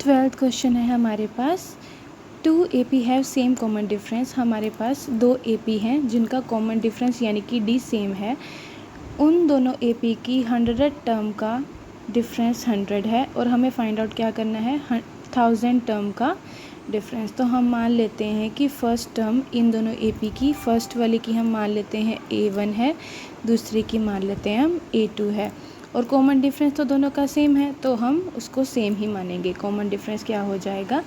12th question है हमारे पास। 2 AP have same common difference. हमारे पास 2 AP हैं जिनका कॉमन डिफरेंस यानी कि D सेम है। उन दोनों AP की 100 टर्म का डिफरेंस 100 है और हमें फाइंड आउट क्या करना है 1000 टर्म का डिफरेंस। तो हम मान लेते हैं कि फ़र्स्ट टर्म इन दोनों AP की, फ़र्स्ट वाली की हम मान लेते हैं A1 है, दूसरी की मान लेते हैं हम A2 है और कॉमन डिफरेंस तो दोनों का सेम है तो हम उसको सेम ही मानेंगे। कॉमन डिफरेंस क्या हो जाएगा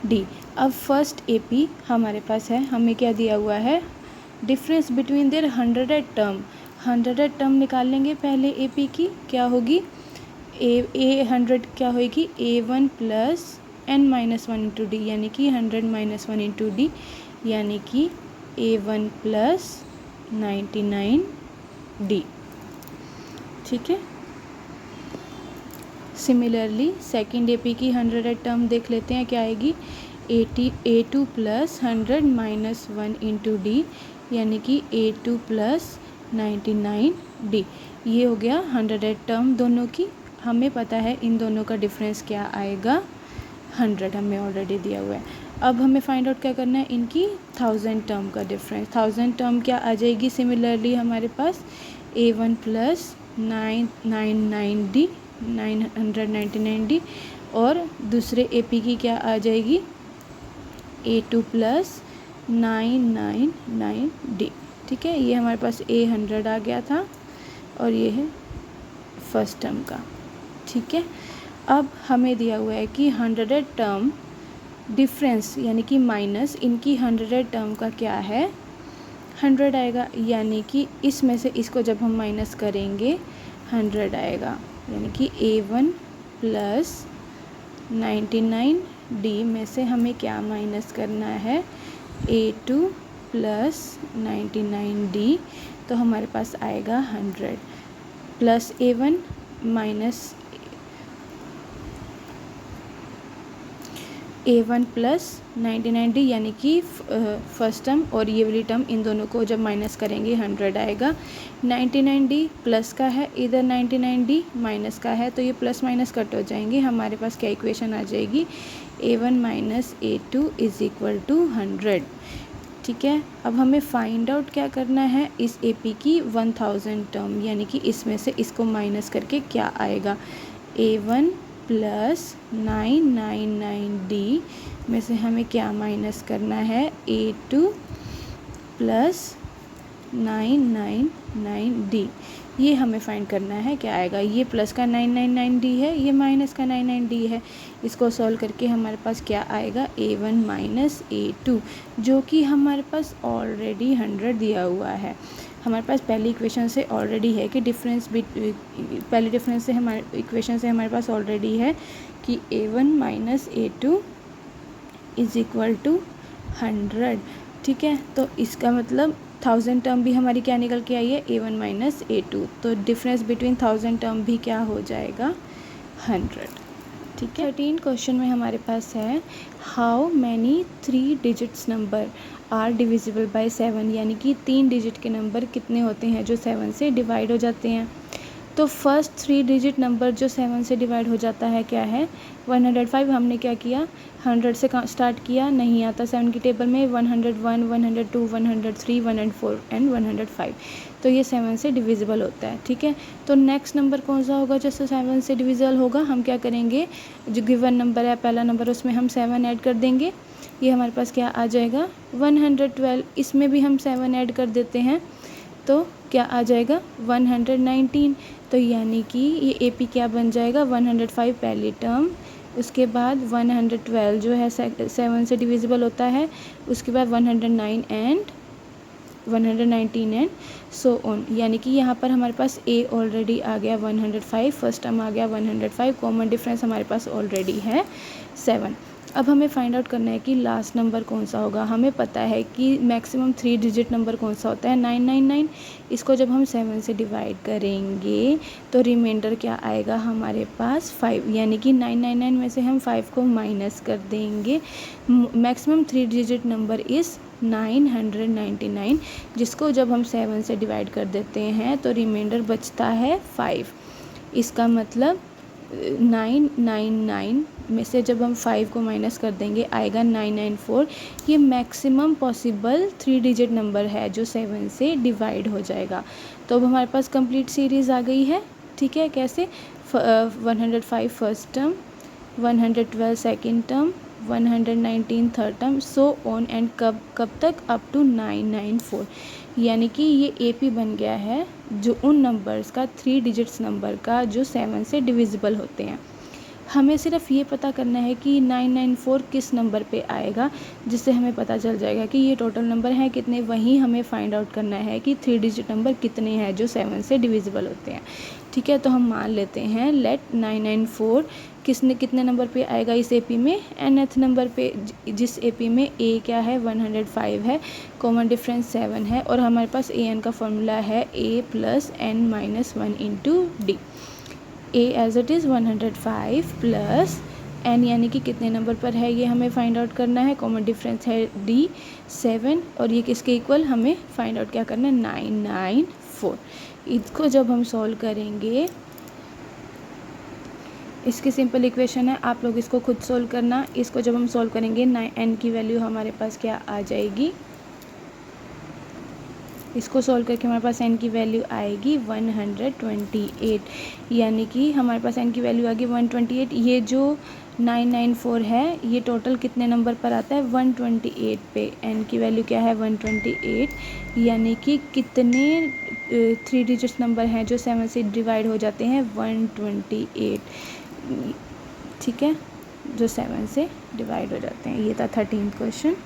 D। अब फर्स्ट AP हमारे पास है, हमें क्या दिया हुआ है difference between their 100 term. 100 term निकाल लेंगे पहले AP की, क्या होगी A 100 क्या होगी A1 plus n-1 into D यानी कि 100 - 1 इंटू डी यानी कि A1 प्लस 99D। ठीक है। सिमिलरली सेकेंड AP की 100 टर्म देख लेते हैं क्या आएगी A2 प्लस 100 - 1 इंटू डी यानी कि A2 प्लस 99D। ये हो गया 100 टर्म दोनों की। हमें पता है इन दोनों का डिफरेंस क्या आएगा 100, हमें ऑलरेडी दिया हुआ है। अब हमें फाइंड आउट क्या करना है इनकी 1000 टर्म का डिफरेंस। 1000 टर्म क्या आ जाएगी सिमिलरली हमारे पास A1 प्लस 999D 999D और दूसरे AP की क्या आ जाएगी A2 प्लस 999D। ठीक है, ये हमारे पास A100 आ गया था और ये है फर्स्ट टर्म का। ठीक है, अब हमें दिया हुआ है कि 100 टर्म डिफरेंस यानी कि माइनस इनकी 100 टर्म का क्या है 100 आएगा, यानी कि इसमें से इसको जब हम माइनस करेंगे 100 आएगा, यानी कि A1 प्लस 99D में से हमें क्या माइनस करना है A2 प्लस 99D। तो हमारे पास आएगा 100 plus A1 minus A1 plus 99D यानी कि फर्स्ट टर्म और ये वाली टर्म इन दोनों को जब माइनस करेंगे 100 आएगा। 99D प्लस का है, इधर 99D माइनस का है, तो ये प्लस माइनस कट हो जाएंगे। हमारे पास क्या इक्वेशन आ जाएगी A1 minus A2 is equal to 100। ठीक है, अब हमें फाइंड आउट क्या करना है इस AP की 1000 टर्म, यानी कि इसमें से इसको माइनस करके क्या आएगा A1 प्लस 999D में से हमें क्या माइनस करना है A2 प्लस 999D। ये हमें फाइंड करना है क्या आएगा। ये प्लस का 999D है, ये माइनस का 99D है। इसको सॉल्व करके हमारे पास क्या आएगा A1 माइनस A2 जो कि हमारे पास ऑलरेडी 100 दिया हुआ है। हमारे पास पहली इक्वेशन से ऑलरेडी है कि डिफरेंस पहली डिफरेंस से हमारे इक्वेशन से हमारे पास ऑलरेडी है कि A1 minus A2 is equal to 100। ठीक है, तो इसका मतलब 1000 टर्म भी हमारी क्या निकल के आई है A1 माइनस A2, तो डिफरेंस बिटवीन 1000 टर्म भी क्या हो जाएगा 100। ठीक है, 13 क्वेश्चन में हमारे पास है how many 3 digits number are divisible by 7, यानी कि 3 डिजिट के नंबर कितने होते हैं जो 7 से डिवाइड हो जाते हैं। तो फर्स्ट 3 डिजिट नंबर जो 7 से डिवाइड हो जाता है क्या है 105। हमने क्या किया 100 से स्टार्ट किया, नहीं आता 7 की टेबल में 101 102 103 104 एंड 105, तो ये 7 से डिविजिबल होता है। ठीक है, तो नेक्स्ट नंबर कौन सा होगा जो 7 से डिविजिबल होगा, हम क्या करेंगे जो गिवन नंबर है पहला नंबर उसमें हम 7 ऐड कर देंगे। ये हमारे पास क्या आ जाएगा 112, इसमें भी हम 7 ऐड कर देते हैं तो क्या आ जाएगा 119। तो यानी कि ये AP क्या बन जाएगा 105 पहली टर्म, उसके बाद 112 जो है 7 से डिविजिबल होता है, उसके बाद 109 एंड 119 एंड सो ऑन, यानी कि यहाँ पर हमारे पास A ऑलरेडी आ गया 105, फर्स्ट टर्म आ गया 105, कॉमन डिफरेंस हमारे पास ऑलरेडी है 7। अब हमें फाइंड आउट करना है कि लास्ट नंबर कौन सा होगा। हमें पता है कि मैक्सिमम 3 डिजिट नंबर कौन सा होता है 999। इसको जब हम 7 से डिवाइड करेंगे तो रिमाइंडर क्या आएगा हमारे पास 5, यानी कि 999 में से हम 5 को माइनस कर देंगे। मैक्सिमम 3 डिजिट नंबर इज़ 999, जिसको जब हम 7 से डिवाइड कर देते हैं तो रिमाइंडर बचता है 5। इसका मतलब 999 में से जब हम 5 को माइनस कर देंगे आएगा 994। ये मैक्सिमम पॉसिबल 3 डिजिट नंबर है जो 7 से डिवाइड हो जाएगा। तो अब हमारे पास कंप्लीट सीरीज़ आ गई है। ठीक है, कैसे 105 first term, 112 second term, 119 third term, so on and कब तक अप टू 994। यानी कि ये AP बन गया है जो उन नंबर्स का 3 डिजिट्स नंबर का जो 7 से डिविजिबल होते हैं। हमें सिर्फ ये पता करना है कि 994 किस नंबर पे आएगा, जिससे हमें पता चल जाएगा कि ये टोटल नंबर हैं कितने। वहीं हमें फाइंड आउट करना है कि 3 डिजिट नंबर कितने हैं जो 7 से डिविजिबल होते हैं। ठीक है, तो हम मान लेते हैं लेट 994 कितने नंबर पे आएगा इस AP में, nth नंबर पे, जिस AP में A क्या है 105 है, कॉमन डिफरेंस 7 है, और हमारे पास an का फॉर्मूला है A + n-1 into d. A as it is 105 plus n यानी कि कितने नंबर पर है ये हमें फाइंड आउट करना है। कॉमन डिफरेंस है D 7, और ये किसके इक्वल हमें फाइंड आउट क्या करना है 994। इसको जब हम सॉल्व करेंगे, इसकी सिंपल इक्वेशन है, आप लोग इसको खुद सॉल्व करना। इसको जब हम सॉल्व करेंगे n की वैल्यू हमारे पास क्या आ जाएगी, इसको सॉल्व करके हमारे पास n की वैल्यू आएगी 128। यानी कि हमारे पास n की वैल्यू आ गई 128। ये जो 994 है ये टोटल कितने नंबर पर आता है 128 पे। n की वैल्यू क्या है 128। यानी कि कितने 3 डिजिट्स नंबर हैं जो 7 से डिवाइड हो जाते हैं 128। ठीक है, जो 7 से डिवाइड हो जाते हैं। ये था 13th क्वेश्चन।